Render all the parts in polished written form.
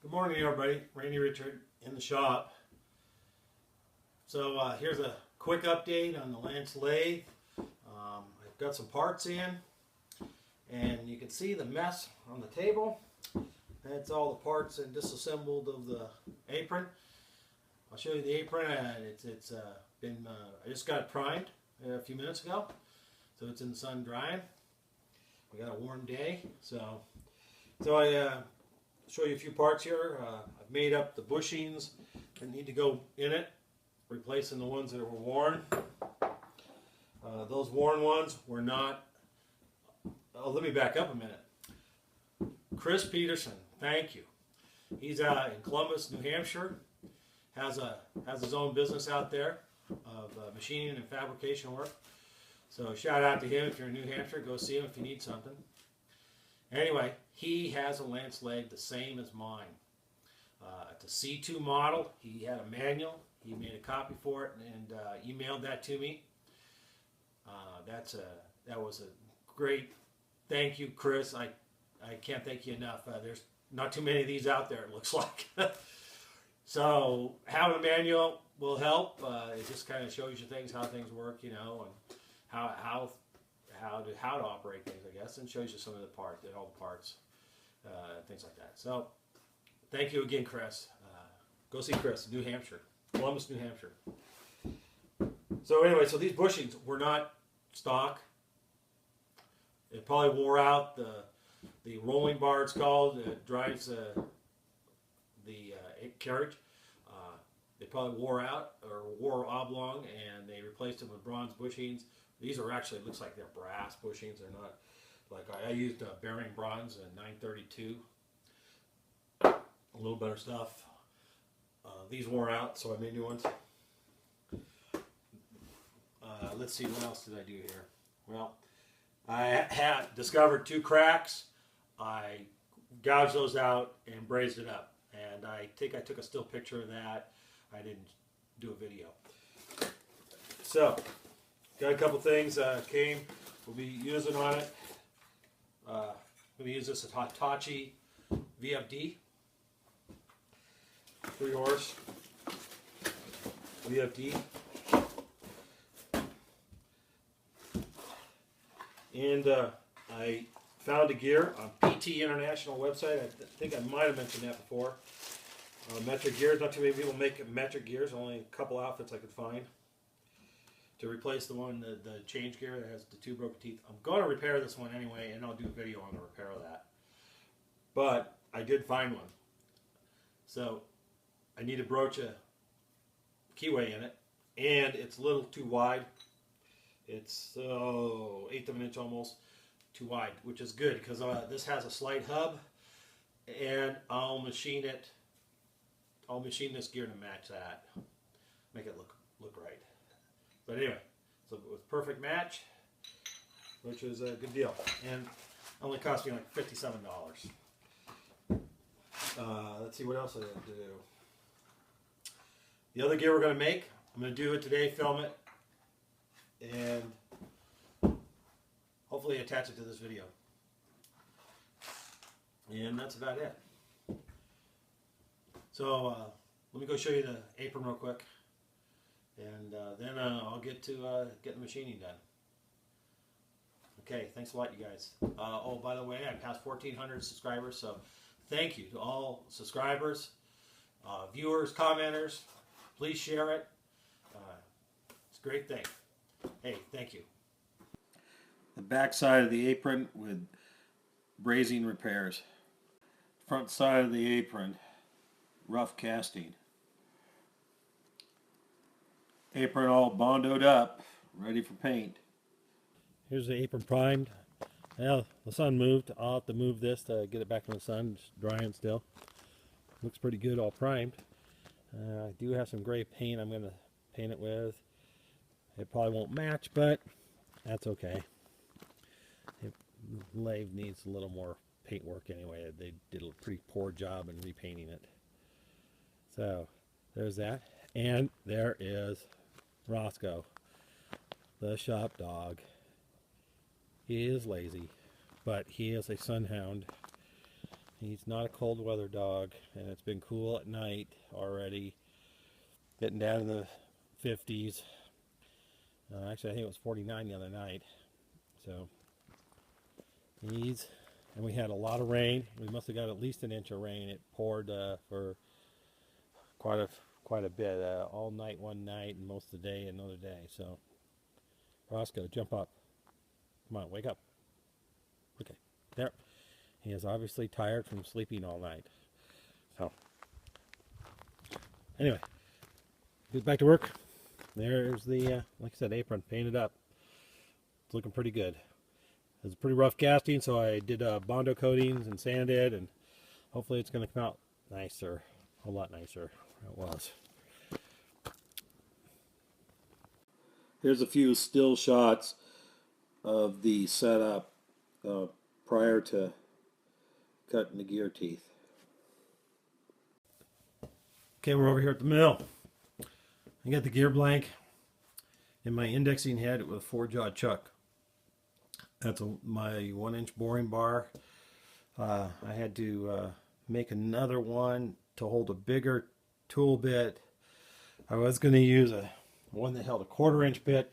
Good morning, everybody. Randy Richard in the shop. So here's a quick update on the lathe. I've got some parts in, and you can see the mess on the table. That's all the parts and disassembled of the apron. I'll show you the apron, and it's been I just got it primed a few minutes ago, so it's in the sun drying. We got a warm day, so I show you a few parts here. I've made up the bushings that need to go in it, replacing the ones that were worn. Those worn ones were not. Oh, let me back up a minute. Chris Peterson, thank you. He's in Columbus, New Hampshire. Has his own business out there of machining and fabrication work. So shout out to him if you're in New Hampshire. Go see him if you need something. Anyway, he has a lance leg the same as mine. It's a C2 model. He had a manual. He made a copy for it and emailed that to me. That was a great thank you, Chris. I can't thank you enough. There's not too many of these out there, it looks like. So having a manual will help. It just kind of shows you how things work, you know, and how to operate things, I guess, and shows you some of all the parts, things like that. So thank you again, Chris. Go see Chris, New Hampshire, Columbus, New Hampshire. So anyway, so these bushings were not stock. It probably wore out. The rolling bar, it's called, it drives the carriage. They probably wore out or wore oblong, and they replaced them with bronze bushings. These are actually, looks like they're brass bushings. They're not, like I used bearing bronze in 932. A little better stuff. These wore out, so I made new ones. Let's see, what else did I do here? Well, I had discovered 2 cracks. I gouged those out and brazed it up. And I think I took a still picture of that. I didn't do a video. So, got a couple things came. We'll be using on it. We'll use this Hitachi VFD. 3-horse VFD. And I found a gear on PT International website. I think I might have mentioned that before. Metric gears. Not too many people make metric gears. Only a couple outfits I could find to replace the change gear that has the 2 broken teeth. I'm going to repair this one anyway, and I'll do a video on the repair of that. But I did find one. So I need to broach a keyway in it, and it's a little too wide. It's 1/8 of an inch almost too wide, which is good because this has a slight hub, and I'll machine it. I'll machine this gear to match that, make it look right. But anyway, so it was a perfect match, which was a good deal, and only cost me like $57. Let's see what else I have to do. The other gear we're going to make, I'm going to do it today, film it, and hopefully attach it to this video. And that's about it. So let me go show you the apron real quick, and then I'll get to getting the machining done. Okay, thanks a lot, you guys. Oh, by the way, I passed 1,400 subscribers, so thank you to all subscribers, viewers, commenters. Please share it. It's a great thing. Hey, thank you. The back side of the apron with brazing repairs. Front side of the apron, rough casting. Apron all bondoed up, ready for paint. Here's the apron primed. Now the sun moved. I'll have to move this to get it back in the sun. It's drying still. Looks pretty good, all primed. I do have some gray paint I'm going to paint it with. It probably won't match, but that's okay. The lathe needs a little more paint work anyway. They did a pretty poor job in repainting it. So there's that. And there is Roscoe, the shop dog. He is lazy, but he is a sunhound. He's not a cold weather dog, and it's been cool at night already, getting down in the 50s. Actually, I think it was 49 the other night. So and we had a lot of rain. We must have got at least an inch of rain. It poured for quite a bit, all night one night, and most of the day another day. So Roscoe, jump up. Come on, wake up. Okay, there. He is obviously tired from sleeping all night. So, anyway, get back to work. There's the, like I said, apron painted up. It's looking pretty good. It was a pretty rough casting, so I did Bondo coatings and sanded, and hopefully it's going to come out nicer, a lot nicer than it was. Here's a few still shots of the setup prior to cutting the gear teeth. Okay, we're over here at the mill. I got the gear blank in my indexing head with a 4-jaw chuck. That's my 1-inch boring bar. I had to make another one to hold a bigger tool bit. I was going to use one that held a 1/4-inch bit,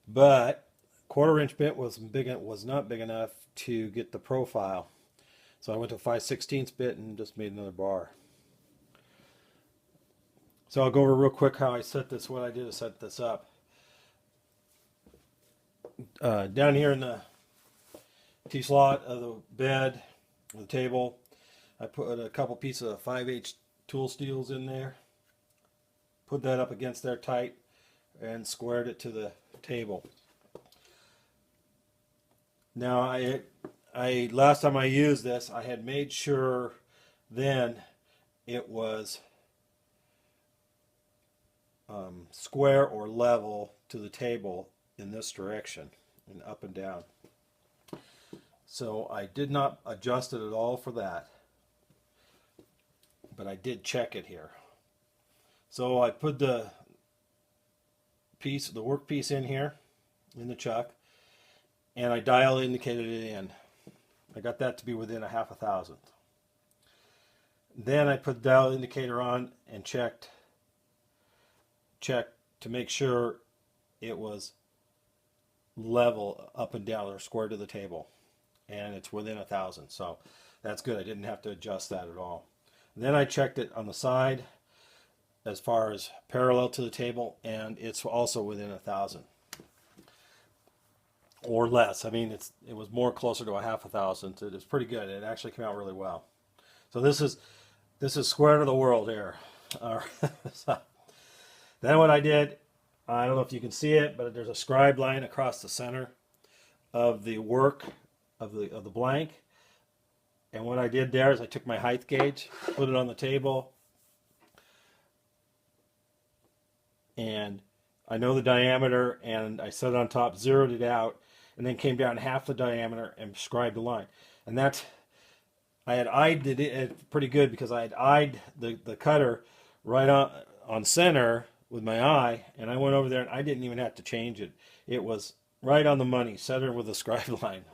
but 1/4-inch bit was not big enough to get the profile. So I went to a 5/16 bit and just made another bar. So I'll go over real quick how I set this. What I did is set this up. Down here in the T-slot of the bed, the table, I put a couple pieces of 5/8 tool steels in there. Put that up against there tight and squared it to the table. Now I last time I used this, I had made sure then it was square or level to the table in this direction and up and down. So I did not adjust it at all for that, but I did check it here. So I put the work piece in here in the chuck, and I dial indicated it in. I got that to be within a 1/2 thousandth. Then I put the dial indicator on and checked to make sure it was level up and down or square to the table, and it's within 1,000. So that's good. I didn't have to adjust that at all. Then I checked it on the side as far as parallel to the table, and it's also within 1,000 or less. I mean, it was more closer to a 1/2 thousandth. It was pretty good. It actually came out really well. So this is square to the world here. So then what I did, I don't know if you can see it, but there's a scribe line across the center of the work of the blank. And what I did there is I took my height gauge, put it on the table, and I know the diameter, and I set it on top, zeroed it out, and then came down half the diameter and scribed the line. And I had eyed it pretty good because I had eyed the cutter right on center with my eye, and I went over there and I didn't even have to change it. It was right on the money, center with the scribe line.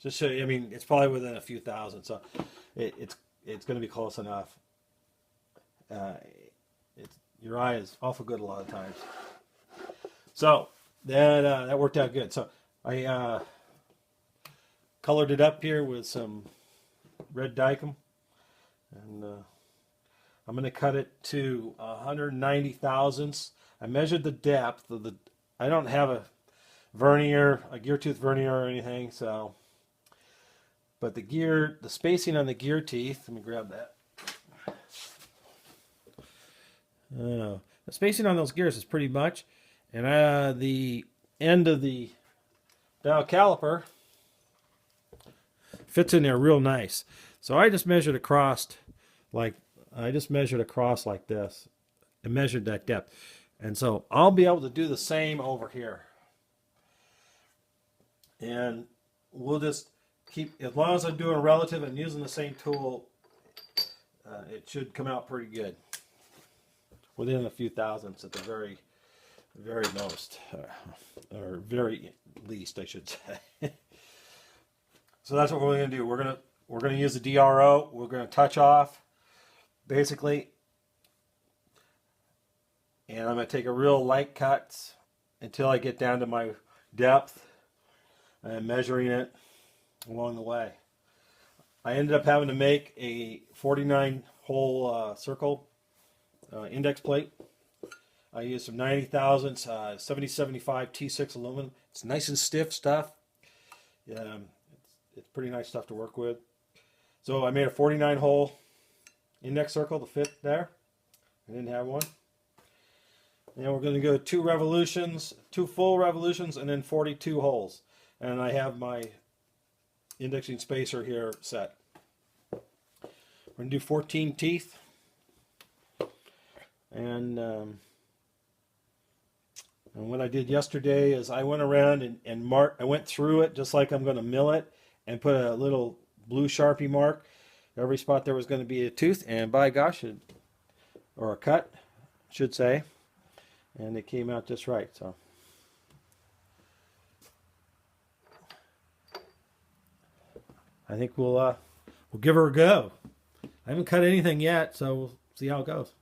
Just show you, I mean, it's probably within a few thousand, so it's going to be close enough. Your eye is awful good a lot of times. So that worked out good. So I colored it up here with some red Dykem, and I'm going to cut it to 190 thousandths. I measured the depth of I don't have a gear tooth vernier or anything, so. But the spacing on the gear teeth, let me grab that. The spacing on those gears is pretty much, and the end of the dial caliper fits in there real nice. So I just measured across like this and measured that depth. And so I'll be able to do the same over here. And we'll just keep, as long as I'm doing a relative and using the same tool, it should come out pretty good. Within a few thousandths at the very, very most, or very least, I should say. So that's what we're going to do. We're we're going to use the DRO. We're going to touch off, basically. And I'm going to take a real light cut until I get down to my depth and measuring it along the way. I ended up having to make a 49 hole circle index plate. I used some 90 thousandths 7075 T6 aluminum. It's nice and stiff stuff. It's pretty nice stuff to work with. So I made a 49 hole index circle to fit there. I didn't have one. And we're going to go 2 revolutions, 2 full revolutions, and then 42 holes. And I have my indexing spacer here set. We're going to do 14 teeth. And what I did yesterday is I went around and marked. I went through it just like I'm going to mill it, and put a little blue Sharpie mark every spot there was going to be a tooth, and by gosh, or a cut, should say, and it came out just right. So I think we'll give her a go. I haven't cut anything yet, so we'll see how it goes.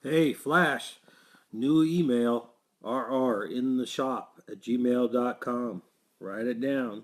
Hey, Flash, new email, rrintheshop@gmail.com. Write it down.